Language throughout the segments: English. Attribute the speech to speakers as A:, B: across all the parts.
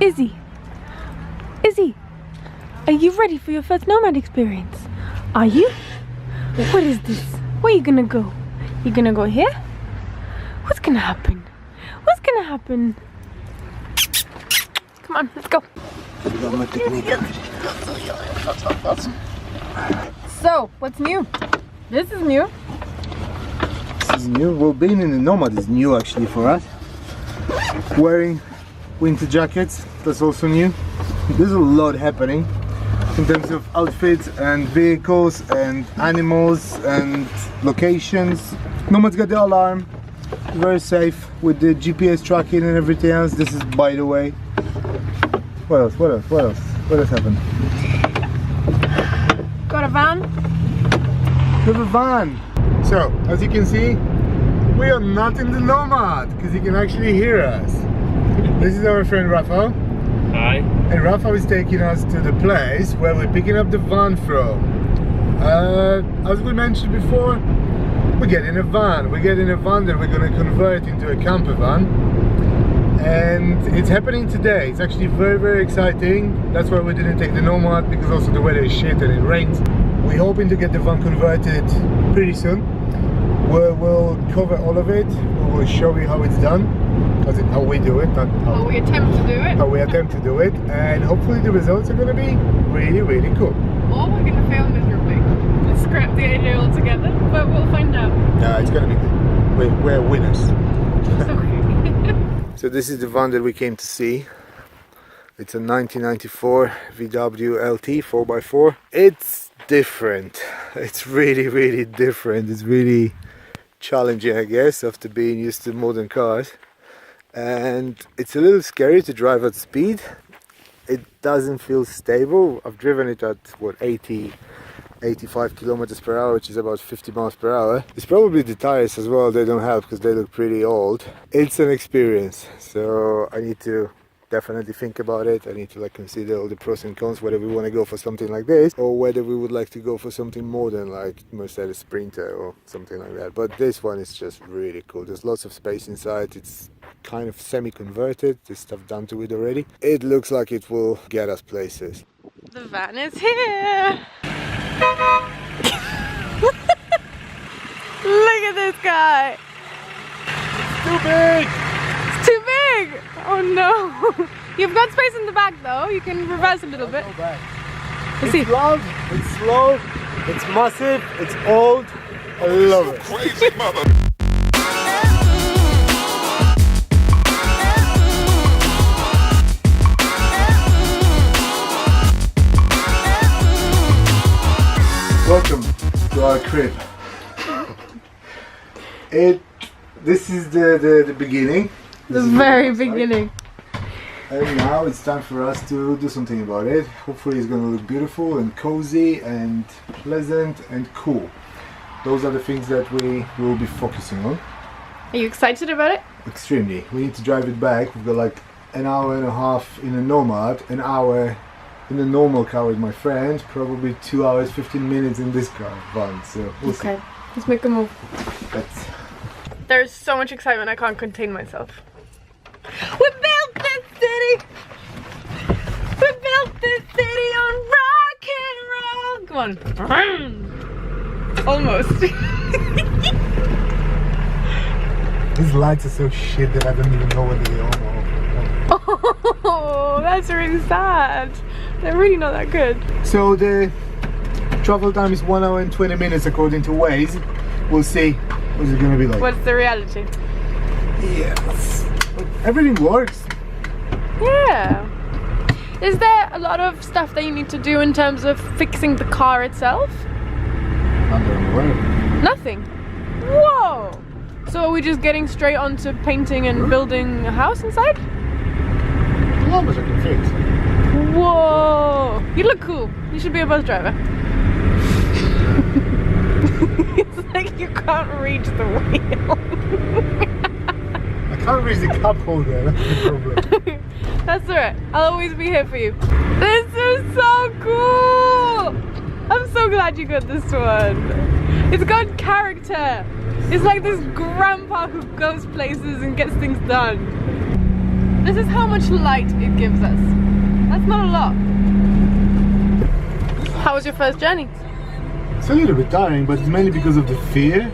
A: Izzy, Izzy, are you ready for your first Nomad experience? Are you? What is this? Where are you gonna go? You gonna go here? What's gonna happen? What's gonna happen? Come on, let's go. So, what's new? This is new.
B: This is new. Well, being in the Nomad is new actually for us. Wearing winter jackets, that's also new. There's a lot happening in terms of outfits and vehicles and animals and locations. Nomad's got the alarm, very safe with the GPS tracking and everything else. This is, by the way, what else? What else happened?
A: Got a van?
B: We have a van. So, as you can see, we are not in the Nomad because you can actually hear us. This is our friend Rafa.
C: Hi.
B: And Rafa is taking us to the place where we're picking up the van from. As we mentioned before, we're getting a van. We're getting a van that we're going to convert into a camper van. And it's happening today. It's actually very, very exciting. That's why we didn't take the Nomad, because also the weather is shit and it rains. We're hoping to get the van converted pretty soon. We'll cover all of it. We will show you how it's done, as in how we do it, not
A: How we attempt to do it.
B: How we attempt to do it, and hopefully the results are going to be really, really cool.
A: Or we're going to fail miserably. Let's scrap the idea altogether, but we'll find out.
B: Yeah, it's going to be good. We're winners.
A: Okay.
B: So this is the van that we came to see. It's a 1994 VW LT 4x4. It's different. It's really, really different. It's really challenging, I guess, after being used to modern cars. And it's a little scary to drive at speed. It doesn't feel stable. I've driven it at what, 85 kilometers per hour, which is about 50 miles per hour. It's probably the tires as well, they don't help because they look pretty old. It's an experience, so I need to definitely think about it. I need to consider all the pros and cons, whether we want to go for something like this or whether we would like to go for something modern like Mercedes Sprinter or something like that. But this one is just really cool. There's lots of space inside. It's kind of semi-converted. There's stuff done to it already. It looks like it will get us places.
A: The van is here! Look at this guy!
B: It's too big!
A: It's too big! Oh no! You've got space in the back though, you can reverse a little bit.
B: It's loud, it's slow, it's massive, it's old. I love it.
C: Crazy mother.
B: Welcome to our crib. This is the beginning.
A: The very beginning.
B: And now it's time for us to do something about it. Hopefully it's going to look beautiful and cozy and pleasant and cool. Those are the things that we will be focusing on.
A: Are you excited about it?
B: Extremely. We need to drive it back. We've got like an hour and a half in a Nomad, an hour in a normal car with my friend, probably 2 hours 15 minutes in this car van. So we'll see.
A: Okay, let's make a move.
B: Let's.
A: There's so much excitement I can't contain myself. We built this city! We built this city on rock and roll! Come on. Almost.
B: These lights are so shit that I don't even know what they are.
A: Oh, that's really sad. They're really not that good.
B: So the travel time is 1 hour and 20 minutes according to Waze. We'll see what it's gonna be like.
A: What's the reality?
B: Yes. Everything works.
A: Yeah. Is there a lot of stuff that you need to do in terms of fixing the car itself?
B: Not that I'm aware of.
A: Nothing. Whoa! So are we just getting straight on to painting and building a house inside?
B: As long as I can fix.
A: Whoa! You look cool. You should be a bus driver. It's like you can't reach the wheel.
B: I can't reach the cup holder, that's the problem.
A: That's alright. I'll always be here for you. This is so cool! I'm so glad you got this one. It's got character. It's like this grandpa who goes places and gets things done. This is how much light it gives us. That's not a lot. How was your first journey?
B: It's a little bit tiring, but it's mainly because of the fear.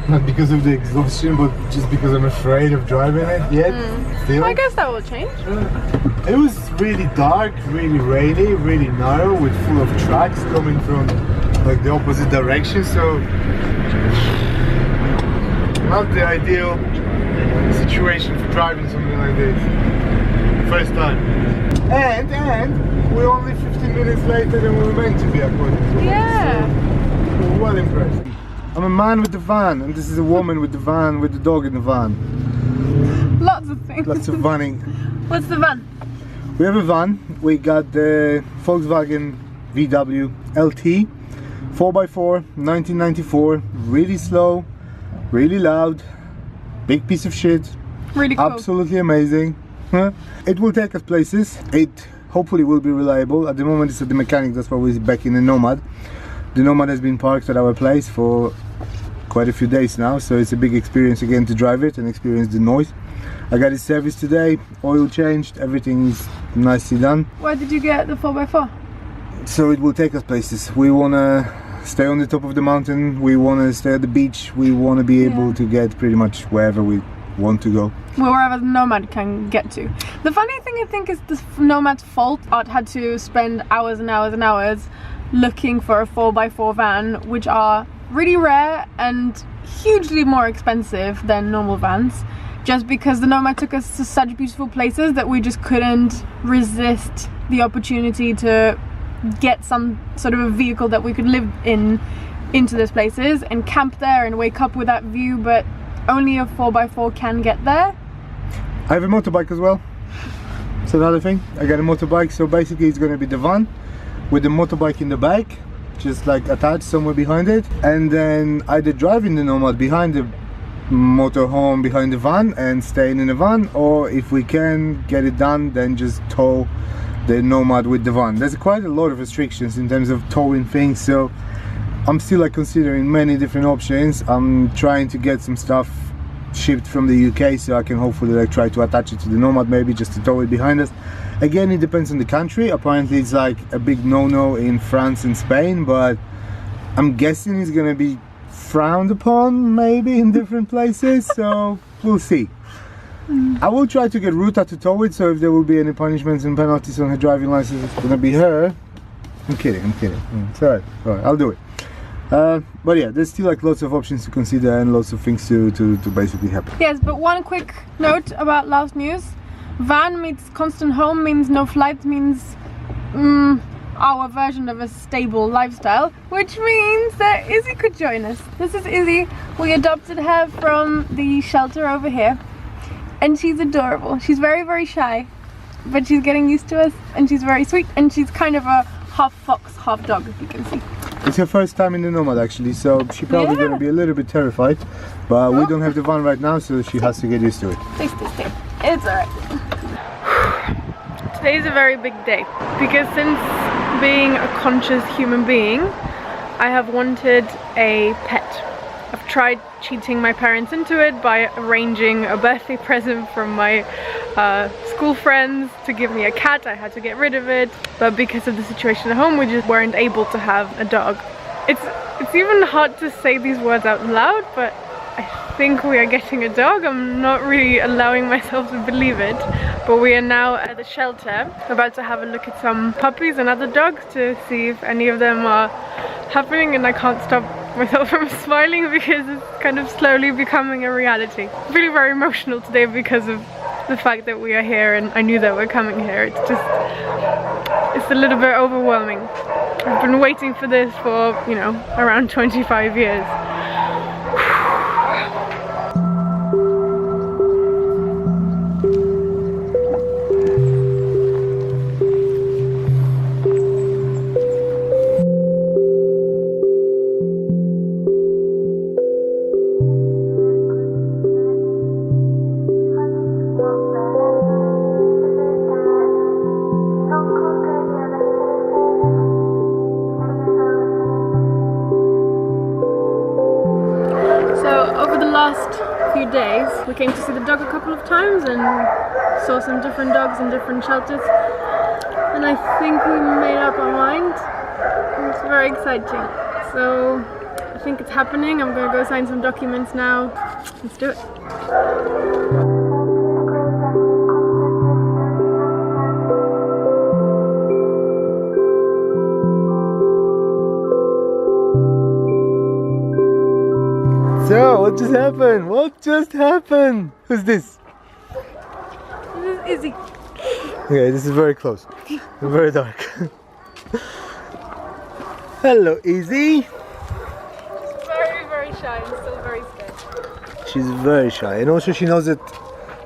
B: Not because of the exhaustion, but just because I'm afraid of driving it yet. Still.
A: I guess that will change.
B: It was really dark, really rainy, really narrow, with full of tracks coming from like the opposite direction, so not the ideal situation for driving something like this. First time. And we're only 15 minutes later than we were meant to be, according to
A: Yeah.
B: So we're well impressed. I'm a man with the van, and this is a woman with the van, with the dog in the van.
A: Lots of things.
B: Lots of vanning.
A: What's the van?
B: We have a van. We got the Volkswagen VW LT 4x4 1994. Really slow, really loud, big piece of shit.
A: Really cool.
B: Absolutely amazing. It will take us places. It hopefully will be reliable. At the moment it's at the mechanic, that's why we're back in the Nomad. The Nomad has been parked at our place for quite a few days now, so it's a big experience again to drive it and experience the noise. I got it serviced today, oil changed, everything is nicely done.
A: Why did you get the 4x4?
B: So it will take us places. We want to stay on the top of the mountain, we want to stay at the beach, we want to be able to get pretty much wherever we want to go.
A: Well, wherever the Nomad can get to. The funny thing I think is the Nomad's fault. Art had to spend hours and hours and hours looking for a 4x4 van, which are really rare and hugely more expensive than normal vans, just because the Nomad took us to such beautiful places that we just couldn't resist the opportunity to get some sort of a vehicle that we could live in into those places and camp there and wake up with that view, but only a 4x4 can get there.
B: I have a motorbike as well. It's another thing. I got a motorbike, so basically it's going to be the van with the motorbike in the back, just like attached somewhere behind it, and then either driving the Nomad behind the motorhome behind the van and staying in the van, or if we can get it done, then just tow the Nomad with the van. There's quite a lot of restrictions in terms of towing things, so I'm still like considering many different options. I'm trying to get some stuff shipped from the UK, so I can hopefully like try to attach it to the Nomad, maybe just to tow it behind us. Again, it depends on the country. Apparently it's like a big no-no in France and Spain, but I'm guessing it's gonna be frowned upon maybe in different places, so we'll see. I will try to get Ruta to tow it, so if there will be any punishments and penalties on her driving license, it's gonna be her. I'm kidding. It's alright, I'll do it. But yeah, there's still like lots of options to consider and lots of things to basically happen.
A: Yes, but one quick note about last news. Van means constant home, means no flights, means our version of a stable lifestyle, which means that Izzy could join us. This is Izzy. We adopted her from the shelter over here, and she's adorable. She's very, very shy, but she's getting used to us, and she's very sweet, and she's kind of a half fox, half dog, if you can see.
B: It's her first time in the Nomad actually, so she's probably going to be a little bit terrified, but we don't have the van right now, so she has to get used to it.
A: Stay. It's alright. Today is a very big day, because since being a conscious human being, I have wanted a pet. I've tried cheating my parents into it by arranging a birthday present from my school friends to give me a cat. I had to get rid of it, but because of the situation at home, we just weren't able to have a dog. It's even hard to say these words out loud, but I think we are getting a dog. I'm not really allowing myself to believe it, but we are now at the shelter about to have a look at some puppies and other dogs to see if any of them are happening, and I can't stop myself from smiling because it's kind of slowly becoming a reality. I'm feeling very emotional today because of the fact that we are here and I knew that we're coming here. It's a little bit overwhelming. I've been waiting for this for, you know, around 25 years. Days. We came to see the dog a couple of times, and saw some different dogs in different shelters, and I think we made up our mind. It's very exciting. So I think it's happening. I'm gonna go sign some documents now. Let's do it.
B: So, what just happened? What just happened? Who's this?
A: This is Izzy.
B: Okay, this is very close. Very dark. Hello, Izzy.
A: She's very, very shy and still very scared.
B: She's very shy, and also she knows that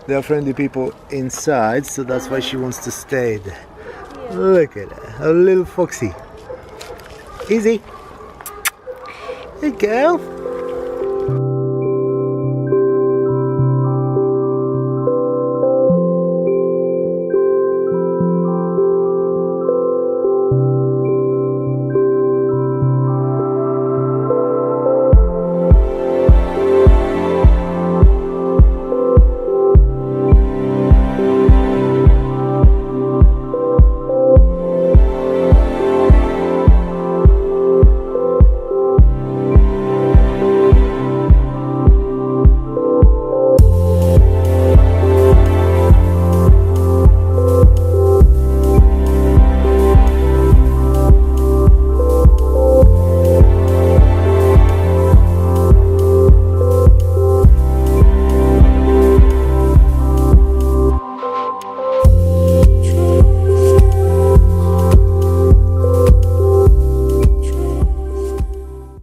B: there are friendly people inside, so that's why she wants to stay there.
A: Yeah.
B: Look at her, a little foxy. Izzy. Hey, girl.